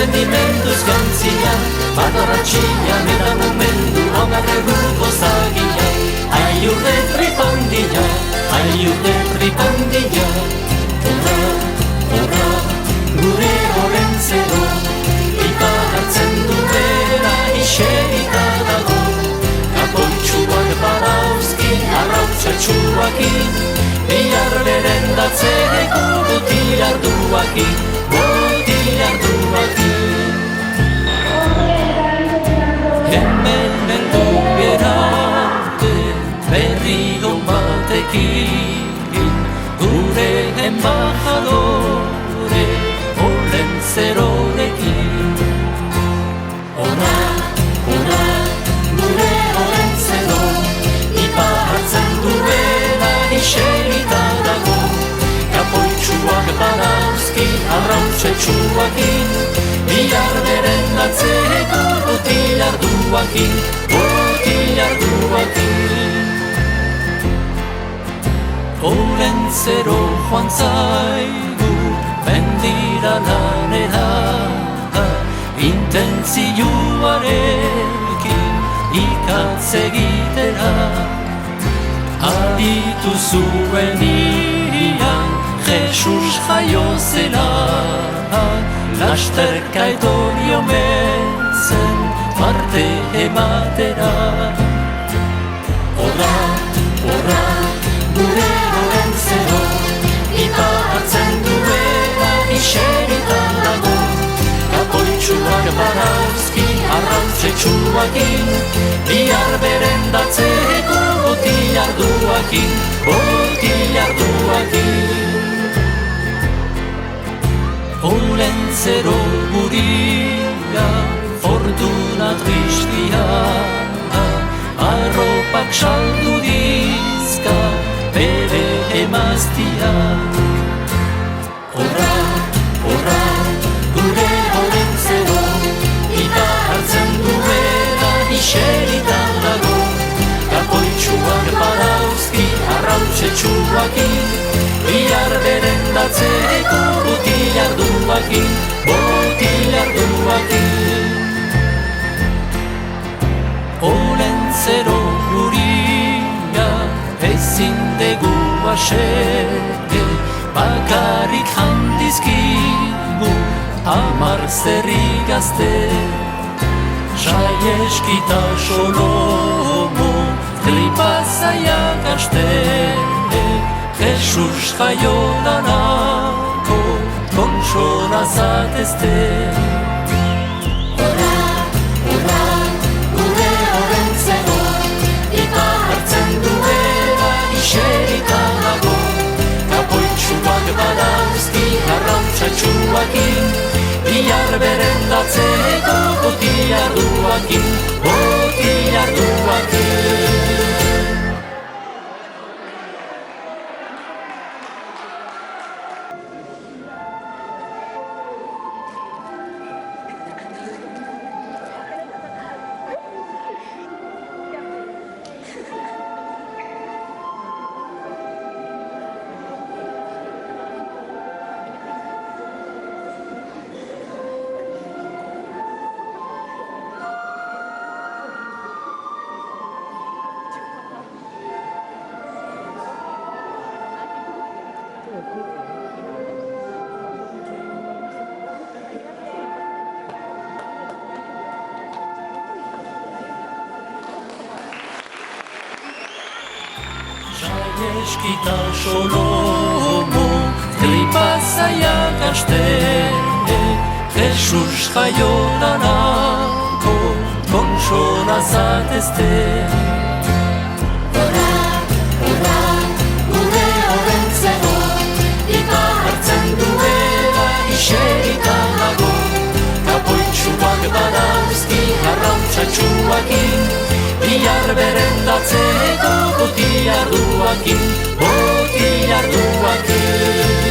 entendimenduz gantzia, badarratxian eta momentu amarreguko zagia. Aiurde tripandilla, aiurde tripandilla, horra, horra, gure orentzero, ipa hartzen duela iserita dago. Kapoitxuak badauzki, arrautzatxuakin, bihar berendatzeko botilarduakin, botilarduakin. Hemen heldu gerarte berri on batekin, gure embajadore Olentzerorekin. Ora, ora, gure Olentzero, ipa hartzen duela iserita dago. Kapoitxuak badauzki, arrautzetxuakin, bihar berendatzeko botilarduakin, botilarduakin. Olentzero joan zaigu mendira lanera, intentzioarekin ikatz egitera. Aditu zuen irian Jesus jaio zela, lasterka etorri omen zen parte ematera. Horra, horra, gure Olentzero, ipa hartzen duela iserita dago. Kapoitxuak badauzki, arrautzetxuakin, bihar berendatzeko botilarduakin, botilarduakin. Olentzero guria, fortuna tristia, arropak saldu dizka, bere emaztiak. Horra, horra, gure Olentzero, ipa hartzen duela iserita dago. Kapoitxuak badauzki, arrautzetxuakin, bihar berendatzeko botilarduakin, botilarduakin. Olentzero guria, ezin dugu asere, bakarrik handizkigu, 10 zerri gazte. Saieskita Solomo, tripazaiak aste, Jesus jaio lanako, kontsola zatezte. Horra, horra, gure Olentzero, ipa hartzen duela iserita dago. Kapoitxuak badauzki, arrautzetxuakin, bihar berendatzeko botilarduakin, botilarduakin. Saieskita Solomo, tripazaiak aste, Jesus jaio lanako, kontsola zatezte. Horra, horra, gure Olentzero, ipa hartzen duela iserita dago. Kapoitxuak badauzki, arrautzetxuakin, bihar berendatzeko botilarduakin, botilarduakin.